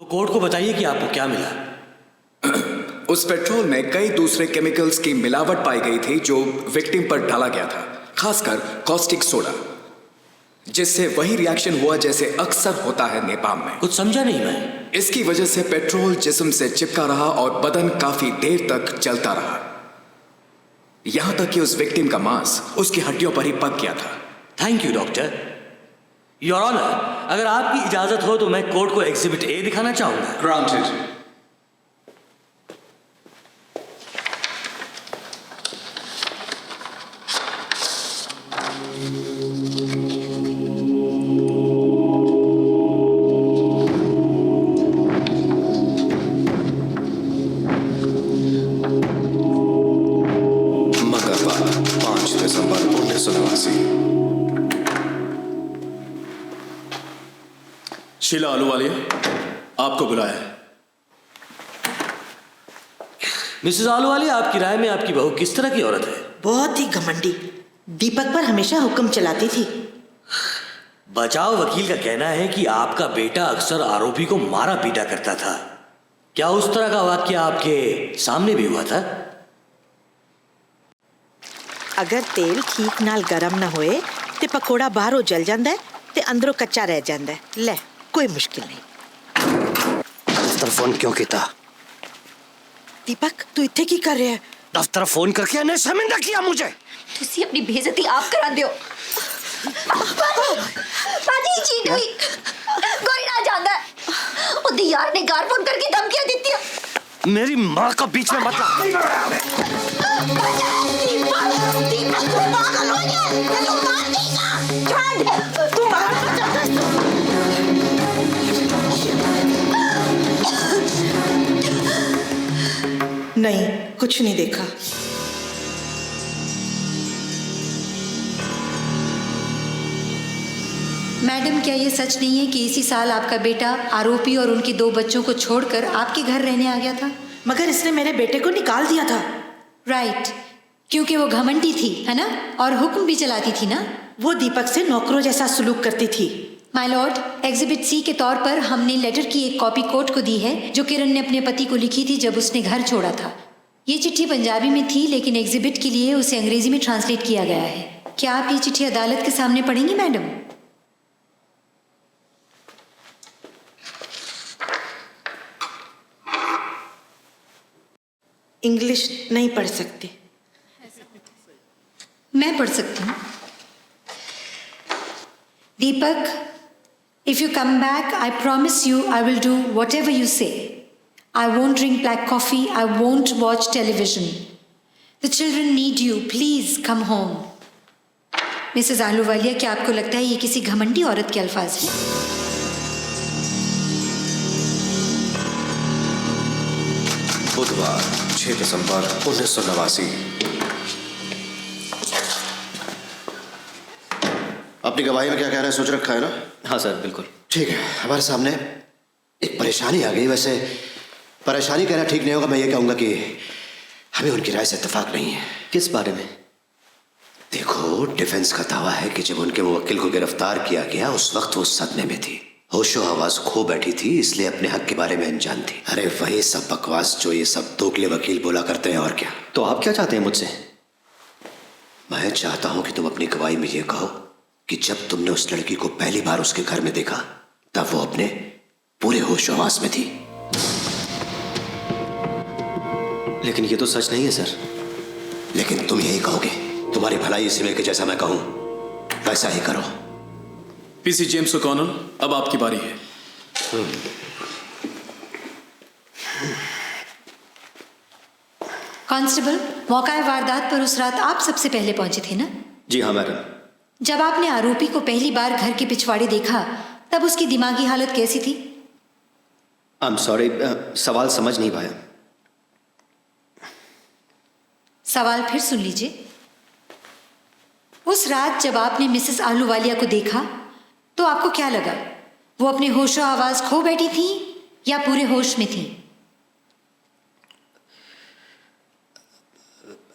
Court को बताइए कि आपको क्या मिला। उस पेट्रोल में कई दूसरे केमिकल्स की मिलावट पाई गई थी जो विक्टिम पर डाला गया था, खासकर कॉस्टिक सोडा, जिससे वही रिएक्शन हुआ जैसे अक्सर होता है नेपाल में। कुछ समझा नहीं मैं। इसकी वजह से पेट्रोल जिस्म से चिपका रहा और बदन काफी देर तक जलता रहा, यहां तक कि उस विक्टिम का मांस उसकी हड्डियों पर ही पक गया था। Thank you doctor. Your honour, अगर आपकी इजाजत हो तो मैं कोर्ट को एग्जिबिट ए दिखाना चाहूंगा। ग्रांटेड। मंगलवार 5 दिसंबर 1989। शीला आलूवालिया, आपको बुलाया है। मिसेस आलूवालिया, आपकी राय में आपकी बहू किस तरह की औरत है? बहुत ही घमंडी, दीपक पर हमेशा हुक्म चलाती थी। बचाव वकील का कहना है कि आपका बेटा अक्सर आरोपी को मारा पीटा करता था। क्या उस तरह का वाक्य आपके सामने भी हुआ था? अगर तेल ठीक नाल गरम न होए ते पकोड़ा बाहरों जल जांदा है ते अंदरों कच्चा रह जांदा है। ले, कोई मुश्किल नहीं। दफ्तर फोन क्यों किया? दीपक, तू इत्थे की कर रहा है? दफ्तर फोन करके इन्हें शर्मिंदा किया मुझे। तुसी अपनी बेइज्जती आप करा दियो। बाजी चीट हुई, कोई ना जानदा है। ओदी यार ने घर फोन करके धमकियां दी थी। मेरी माँ का बीच में मत ला। दीपक तू पागल हो गया, तू मार देगा। छोड़, तू मार मत। नहीं, कुछ नहीं देखा। मैडम, क्या ये सच नहीं है कि इसी साल आपका बेटा आरोपी और उनके 2 बच्चों को छोड़कर आपके घर रहने आ गया था? मगर इसने मेरे बेटे को निकाल दिया था। राइट, क्योंकि वो घमंडी थी, है ना, और हुक्म भी चलाती थी ना। वो दीपक से नौकरों जैसा सलूक करती थी। माय लॉर्ड, एग्जिबिट सी के तौर पर हमने लेटर की एक कॉपी कोर्ट को दी है जो किरण ने अपने पति को लिखी थी जब उसने घर छोड़ा था। ये चिट्ठी पंजाबी में थी लेकिन एग्जिबिट के लिए उसे अंग्रेजी में ट्रांसलेट किया गया है। क्या आप ये चिट्ठी अदालत के सामने पढ़ेंगी मैडम? इंग्लिश नहीं पढ़ सकती। मैं पढ़ सकती हूँ। दीपक, if you come back, I promise you I will do whatever you say. I won't drink black coffee. I won't watch television. The children need you. Please come home. Mrs Ahluwalia, क्या आपको लगता है ये किसी घमंडी औरत के अल्फाज हैं? बुधवार 6 दिसंबर 1989। अपनी गवाही में क्या कह रहे हैं सोच रखा है ना? हाँ सर, बिल्कुल ठीक है। हमारे सामने एक परेशानी आ गई। वैसे परेशानी कहना ठीक नहीं होगा, मैं ये कहूँगा कि हमें उनकी राय से इत्तेफाक नहीं है। किस बारे में? देखो, डिफेंस का दावा है कि जब उनके वकील को गिरफ्तार किया गया उस वक्त वो सदमे में थी, होशो हवास खो बैठी थी, इसलिए अपने हक के बारे में अनजान थी। अरे वही सब बकवास जो ये सब दोगले वकील बोला करते हैं, और क्या। तो आप क्या चाहते हैं मुझसे? मैं चाहता हूं कि तुम अपनी गवाही में ये कहो कि जब तुमने उस लड़की को पहली बार उसके घर में देखा तब वो अपने पूरे होशो हवास में थी। लेकिन ये तो सच नहीं है सर। लेकिन तुम यही कहोगे। तुम्हारी भलाई इसी में कि जैसा मैं कहूं वैसा ही करो। पीसी जेम्स ओ'कॉनर, अब आपकी बारी है। कांस्टेबल, मौका वारदात पर उस रात आप सबसे पहले पहुंचे थे ना? जी हाँ मैडम। जब आपने आरोपी को पहली बार घर के पिछवाड़े देखा तब उसकी दिमागी हालत कैसी थी? आई एम सॉरी, सवाल समझ नहीं पाया। सवाल फिर सुन लीजिए। उस रात जब आपने मिसेस आलूवालिया को देखा तो आपको क्या लगा? वो अपने होशो आवाज खो बैठी थी या पूरे होश में थी?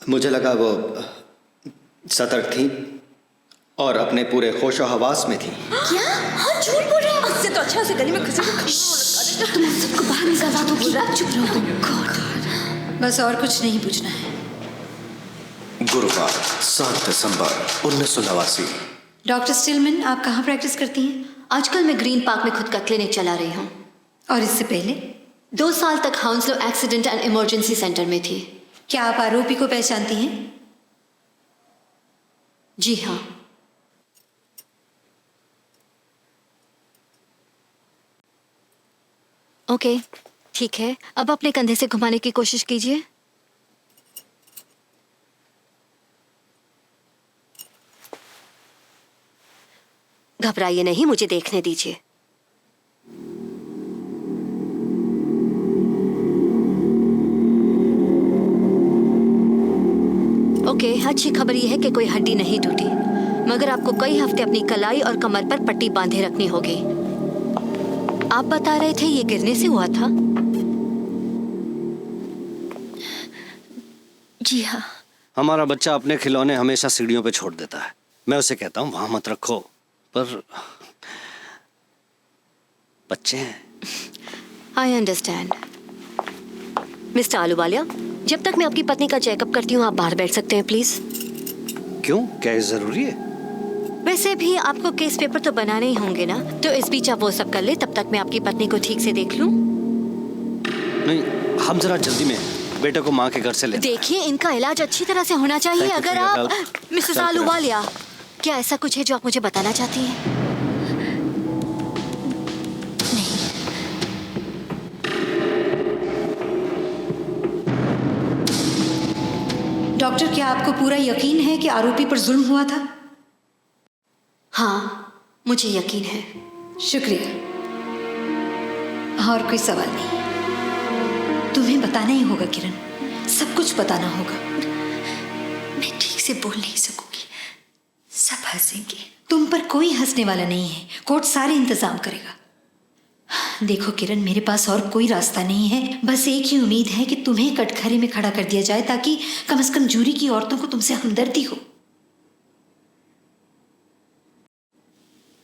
मुझे लगा वो सतर्क थी और अपने पूरे होशो हवास में थी। क्या? हाँ, झूठ बोल रहे हैं। इससे तो अच्छा से गली में किसी को तुम सबको बाहर निकलवा दोगी? चुप रहो। बस और कुछ नहीं पूछना है। गुरुवार 7 दिसंबर 1989। डॉक्टर स्टिलमैन, आप कहाँ प्रैक्टिस करती हैं? आजकल मैं ग्रीन पार्क में खुद का क्लिनिक चला रही हूँ। और इससे पहले? 2 साल तक हाउंसलो एक्सीडेंट एंड इमरजेंसी सेंटर में थी। क्या आप आरोपी को पहचानती हैं? जी हाँ। ओके, ठीक है। अब अपने कंधे से घुमाने की कोशिश कीजिए। घबराइए नहीं, मुझे देखने दीजिए। ओके, अच्छी खबर यह है कि कोई हड्डी नहीं टूटी, मगर आपको कई हफ्ते अपनी कलाई और कमर पर पट्टी बांधे रखनी होगी। आप बता रहे थे ये गिरने से हुआ था? जी हाँ। हमारा बच्चा अपने खिलौने हमेशा सीढ़ियों पे छोड़ देता है। मैं उसे कहता हूँ वहां मत रखो, पर बच्चे हैं। I understand. मिस्टर आलूवालिया, जब तक मैं आपकी पत्नी का चेकअप करती हूँ आप बाहर बैठ सकते हैं प्लीज। क्यों, क्या ये जरूरी है? वैसे भी आपको केस पेपर तो बनाने ही होंगे ना, तो इस बीच आप वो सब कर ले, तब तक मैं आपकी पत्नी को ठीक से देख लूं। नहीं, हम जरा जल्दी में बेटे को माँ के घर से ले। देखिए, इनका इलाज अच्छी तरह से होना चाहिए। अगर आप मिसेस आलूवालिया, क्या ऐसा कुछ है जो आप मुझे बताना चाहती हैं? डॉक्टर, क्या आपको पूरा यकीन है कि आरोपी पर जुल्म हुआ था? हाँ, मुझे यकीन है। शुक्रिया। और कोई सवाल नहीं? तुम्हें बताना ही होगा किरण, सब कुछ बताना होगा। मैं ठीक से बोल नहीं सकूंगी, सब हंसेंगे। तुम पर कोई हंसने वाला नहीं है, कोर्ट सारे इंतजाम करेगा। देखो किरण, मेरे पास और कोई रास्ता नहीं है, बस एक ही उम्मीद है कि तुम्हें कटघरे में खड़ा कर दिया जाए ताकि कम से कम जूरी की औरतों को तुमसे हमदर्दी हो।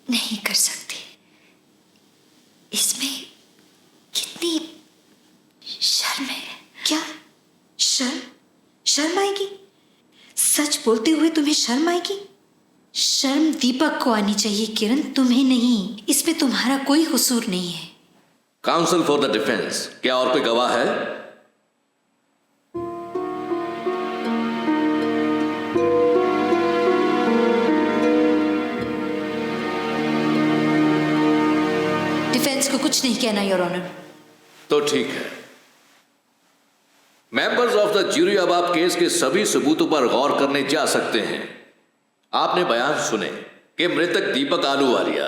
नहीं कर सकती, इसमें कितनी शर्म है। क्या शर्म? शर्म आएगी? सच बोलते हुए तुम्हें शर्म आएगी? शर्म दीपक को आनी चाहिए किरण, तुम्हें नहीं। इसमें तुम्हारा कोई कसूर नहीं है। काउंसिल फॉर द डिफेंस, क्या और कोई गवाह है? डिफेंस को कुछ नहीं कहना, योर ऑनर। तो ठीक है। मेंबर्स ऑफ द ज्यूरी, अब आप केस के सभी सबूतों पर गौर करने जा सकते हैं। आपने बयान सुने कि मृतक दीपक आलूवालिया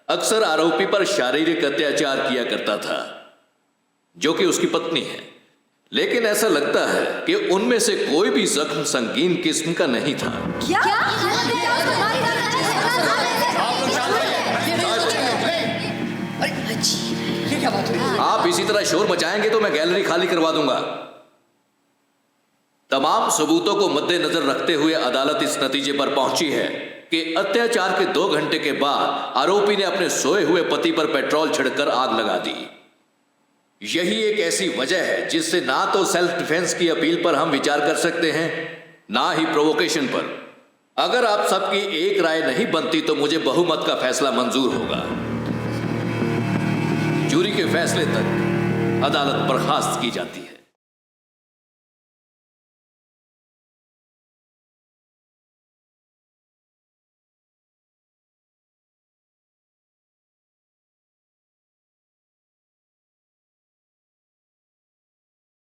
अक्सर आरोपी पर शारीरिक अत्याचार किया करता था, जो कि उसकी पत्नी है, लेकिन ऐसा लगता है कि उनमें से कोई भी जख्म संगीन किस्म का नहीं था। क्या? आप इसी तरह शोर मचाएंगे तो मैं गैलरी खाली करवा दूंगा। तमाम सबूतों को मद्देनजर रखते हुए अदालत इस नतीजे पर पहुंची है कि अत्याचार के 2 घंटे के बाद आरोपी ने अपने सोए हुए पति पर पेट्रोल छिड़कर आग लगा दी। यही एक ऐसी वजह है जिससे ना तो सेल्फ डिफेंस की अपील पर हम विचार कर सकते हैं, ना ही प्रोवोकेशन पर। अगर आप सबकी एक राय नहीं बनती तो मुझे बहुमत का फैसला मंजूर होगा। जूरी के फैसले तक अदालत बर्खास्त की जाती है।